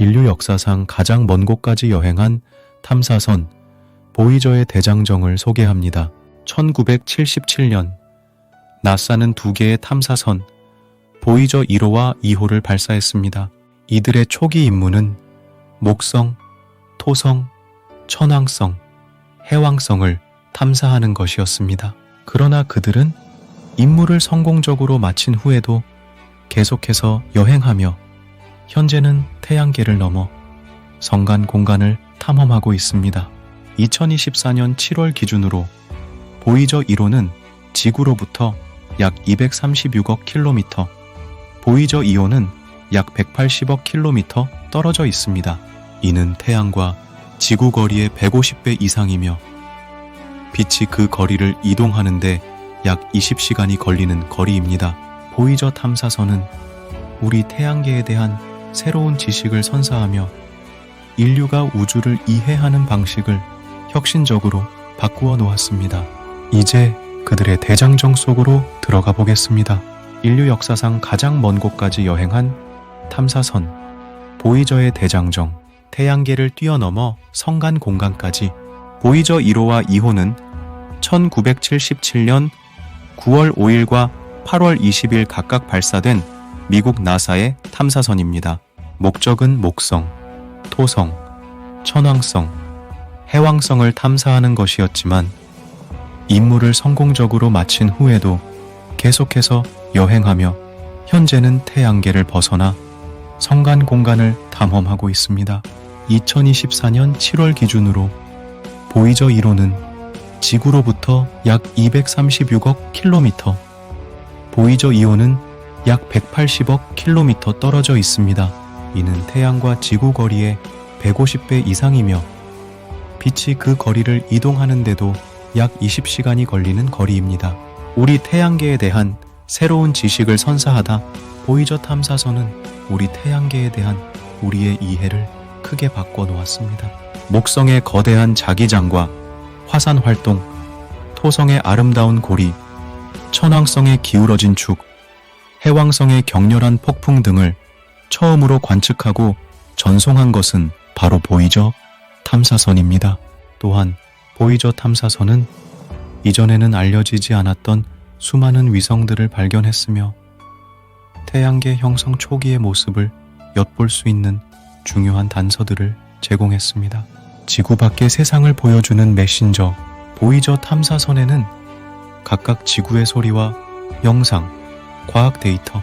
인류 역사상 가장 먼 곳까지 여행한 탐사선 보이저의 대장정을 소개합니다. 1977년 나사는 두 개의 탐사선 보이저 1호와 2호를 발사했습니다. 이들의 초기 임무는 목성, 토성, 천왕성, 해왕성을 탐사하는 것이었습니다. 그러나 그들은 임무를 성공적으로 마친 후에도 계속해서 여행하며 현재는 태양계를 넘어 성간 공간을 탐험하고 있습니다. 2024년 7월 기준으로 보이저 1호는 지구로부터 약 236억 킬로미터, 보이저 2호는 약 180억 킬로미터 떨어져 있습니다. 이는 태양과 지구 거리의 150배 이상이며 빛이 그 거리를 이동하는데 약 20시간이 걸리는 거리입니다. 보이저 탐사선은 우리 태양계에 대한 새로운 지식을 선사하며 인류가 우주를 이해하는 방식을 혁신적으로 바꾸어 놓았습니다. 이제 그들의 대장정 속으로 들어가 보겠습니다. 인류 역사상 가장 먼 곳까지 여행한 탐사선 보이저의 대장정, 태양계를 뛰어넘어 성간 공간까지. 보이저 1호와 2호는 1977년 9월 5일과 8월 20일 각각 발사된 미국 나사의 탐사선입니다. 목적은 목성, 토성, 천왕성, 해왕성을 탐사하는 것이었지만 임무를 성공적으로 마친 후에도 계속해서 여행하며 현재는 태양계를 벗어나 성간 공간을 탐험하고 있습니다. 2024년 7월 기준으로 보이저 1호는 지구로부터 약 236억 킬로미터, 보이저 2호는 약 180억 킬로미터 떨어져 있습니다. 이는 태양과 지구 거리의 150배 이상이며 빛이 그 거리를 이동하는데도 약 20시간이 걸리는 거리입니다. 우리 태양계에 대한 새로운 지식을 선사하다 보이저 탐사선은 우리 태양계에 대한 우리의 이해를 크게 바꿔 놓았습니다. 목성의 거대한 자기장과 화산 활동, 토성의 아름다운 고리, 천왕성의 기울어진 축, 해왕성의 격렬한 폭풍 등을 처음으로 관측하고 전송한 것은 바로 보이저 탐사선입니다. 또한 보이저 탐사선은 이전에는 알려지지 않았던 수많은 위성들을 발견했으며 태양계 형성 초기의 모습을 엿볼 수 있는 중요한 단서들을 제공했습니다. 지구 밖의 세상을 보여주는 메신저 보이저 탐사선에는 각각 지구의 소리와 영상, 과학 데이터,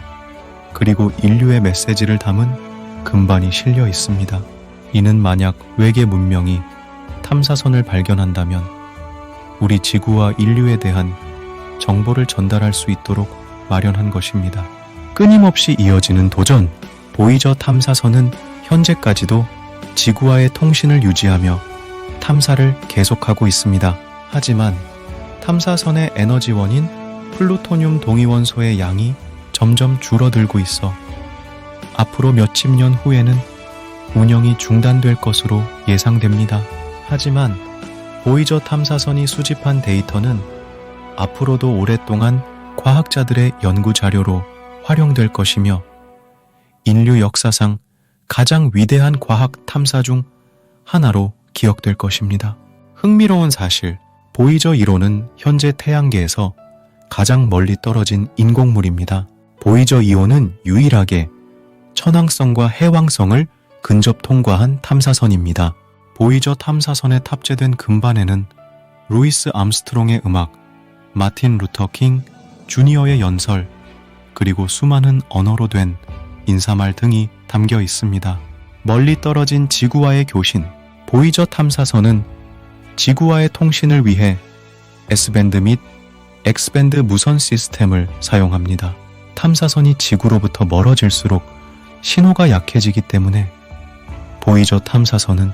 그리고 인류의 메시지를 담은 금반이 실려 있습니다. 이는 만약 외계 문명이 탐사선을 발견한다면 우리 지구와 인류에 대한 정보를 전달할 수 있도록 마련한 것입니다. 끊임없이 이어지는 도전, 보이저 탐사선은 현재까지도 지구와의 통신을 유지하며 탐사를 계속하고 있습니다. 하지만 탐사선의 에너지원인 플루토늄 동위원소의 양이 점점 줄어들고 있어 앞으로 몇십 년 후에는 운영이 중단될 것으로 예상됩니다. 하지만 보이저 탐사선이 수집한 데이터는 앞으로도 오랫동안 과학자들의 연구 자료로 활용될 것이며 인류 역사상 가장 위대한 과학 탐사 중 하나로 기억될 것입니다. 흥미로운 사실, 보이저 1호는 현재 태양계에서 가장 멀리 떨어진 인공물입니다. 보이저 2호는 유일하게 천왕성과 해왕성을 근접 통과한 탐사선입니다. 보이저 탐사선에 탑재된 금반에는 루이스 암스트롱의 음악, 마틴 루터 킹 주니어의 연설, 그리고 수많은 언어로 된 인사말 등이 담겨 있습니다. 멀리 떨어진 지구와의 교신, 보이저 탐사선은 지구와의 통신을 위해 S밴드 및 X밴드 무선 시스템을 사용합니다. 탐사선이 지구로부터 멀어질수록 신호가 약해지기 때문에 보이저 탐사선은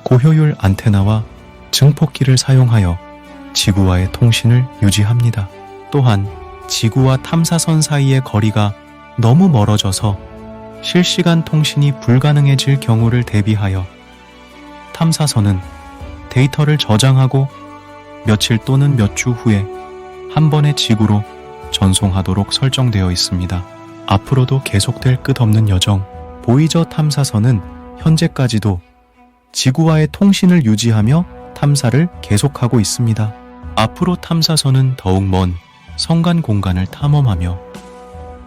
고효율 안테나와 증폭기를 사용하여 지구와의 통신을 유지합니다. 또한 지구와 탐사선 사이의 거리가 너무 멀어져서 실시간 통신이 불가능해질 경우를 대비하여 탐사선은 데이터를 저장하고 며칠 또는 몇 주 후에 한 번의 지구로 전송하도록 설정되어 있습니다. 앞으로도 계속될 끝없는 여정, 보이저 탐사선은 현재까지도 지구와의 통신을 유지하며 탐사를 계속하고 있습니다. 앞으로 탐사선은 더욱 먼 성간 공간을 탐험하며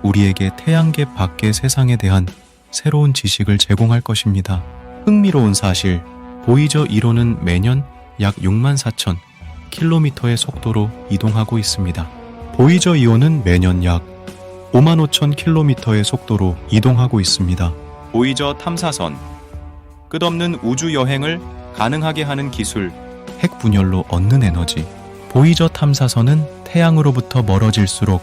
우리에게 태양계 밖의 세상에 대한 새로운 지식을 제공할 것입니다. 흥미로운 사실, 보이저 1호는 매년 약 64,000km의 속도로 이동하고 있습니다. 보이저 2호는 매년 약 55,000km의 속도로 이동하고 있습니다. 보이저 탐사선, 끝없는 우주 여행을 가능하게 하는 기술, 핵 분열로 얻는 에너지. 보이저 탐사선은 태양으로부터 멀어질수록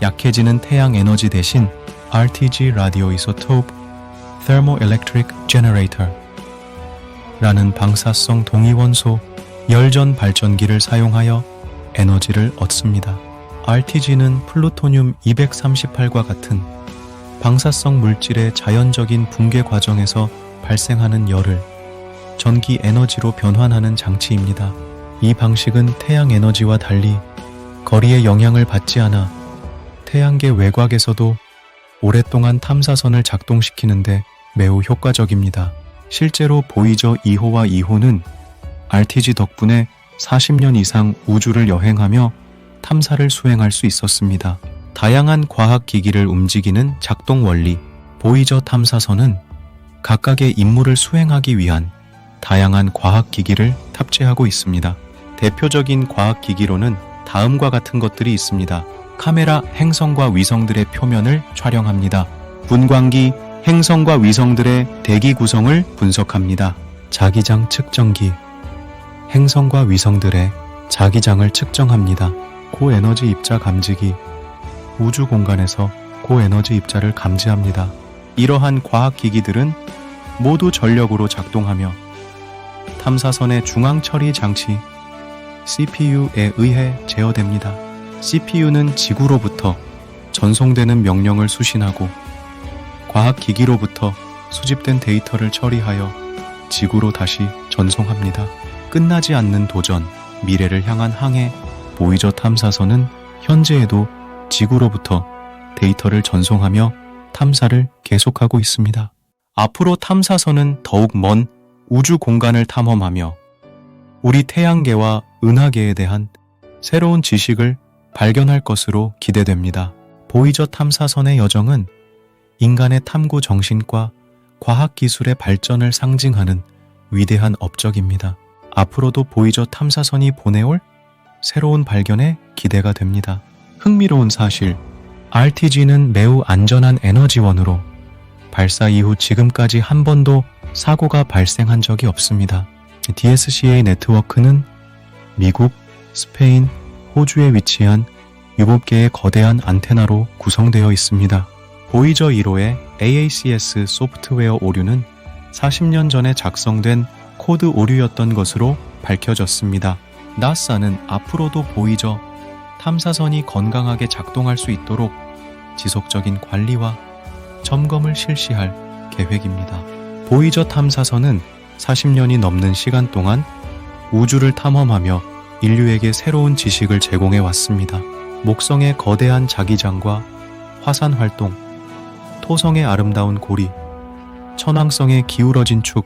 약해지는 태양 에너지 대신 RTG 라디오 이소토프 Thermoelectric Generator 라는 방사성 동위원소 열전 발전기를 사용하여 에너지를 얻습니다. RTG는 플루토늄 238과 같은 방사성 물질의 자연적인 붕괴 과정에서 발생하는 열을 전기 에너지로 변환하는 장치입니다. 이 방식은 태양 에너지와 달리 거리의 영향을 받지 않아 태양계 외곽에서도 오랫동안 탐사선을 작동시키는데 매우 효과적입니다. 실제로 보이저 2호와 2호는 RTG 덕분에 40년 이상 우주를 여행하며 탐사를 수행할 수 있었습니다. 다양한 과학기기를 움직이는 작동 원리, 보이저 탐사선은 각각의 임무를 수행하기 위한 다양한 과학기기를 탑재하고 있습니다. 대표적인 과학기기로는 다음과 같은 것들이 있습니다. 카메라, 행성과 위성들의 표면을 촬영합니다. 분광기, 행성과 위성들의 대기 구성을 분석합니다. 자기장 측정기, 행성과 위성들의 자기장을 측정합니다. 고에너지 입자 감지기, 우주 공간에서 고에너지 입자를 감지합니다. 이러한 과학기기들은 모두 전력으로 작동하며 탐사선의 중앙 처리 장치 CPU에 의해 제어됩니다. CPU는 지구로부터 전송되는 명령을 수신하고 과학기기로부터 수집된 데이터를 처리하여 지구로 다시 전송합니다. 끝나지 않는 도전, 미래를 향한 항해, 보이저 탐사선은 현재에도 지구로부터 데이터를 전송하며 탐사를 계속하고 있습니다. 앞으로 탐사선은 더욱 먼 우주 공간을 탐험하며 우리 태양계와 은하계에 대한 새로운 지식을 발견할 것으로 기대됩니다. 보이저 탐사선의 여정은 인간의 탐구 정신과 과학기술의 발전을 상징하는 위대한 업적입니다. 앞으로도 보이저 탐사선이 보내올 새로운 발견에 기대가 됩니다. 흥미로운 사실, RTG는 매우 안전한 에너지원으로 발사 이후 지금까지 한 번도 사고가 발생한 적이 없습니다. DSCA 네트워크는 미국, 스페인, 호주에 위치한 7개의 거대한 안테나로 구성되어 있습니다. 보이저 1호의 AACS 소프트웨어 오류는 40년 전에 작성된 코드 오류였던 것으로 밝혀졌습니다. 나사는 앞으로도 보이저 탐사선이 건강하게 작동할 수 있도록 지속적인 관리와 점검을 실시할 계획입니다. 보이저 탐사선은 40년이 넘는 시간 동안 우주를 탐험하며 인류에게 새로운 지식을 제공해 왔습니다. 목성의 거대한 자기장과 화산 활동, 토성의 아름다운 고리, 천왕성의 기울어진 축,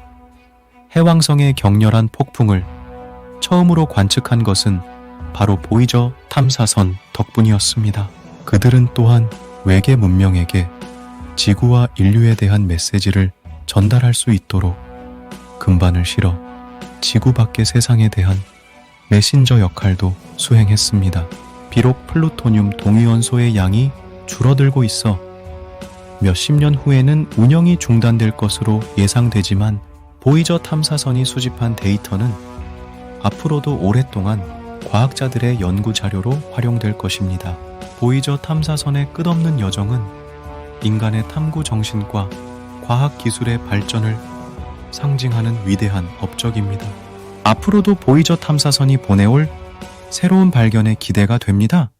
해왕성의 격렬한 폭풍을 처음으로 관측한 것은 바로 보이저 탐사선 덕분이었습니다. 그들은 또한 외계 문명에게 지구와 인류에 대한 메시지를 전달할 수 있도록 금반을 실어 지구 밖의 세상에 대한 메신저 역할도 수행했습니다. 비록 플루토늄 동위원소의 양이 줄어들고 있어 몇십 년 후에는 운영이 중단될 것으로 예상되지만 보이저 탐사선이 수집한 데이터는 앞으로도 오랫동안 과학자들의 연구 자료로 활용될 것입니다. 보이저 탐사선의 끝없는 여정은 인간의 탐구 정신과 과학 기술의 발전을 상징하는 위대한 업적입니다. 앞으로도 보이저 탐사선이 보내올 새로운 발견에 기대가 됩니다.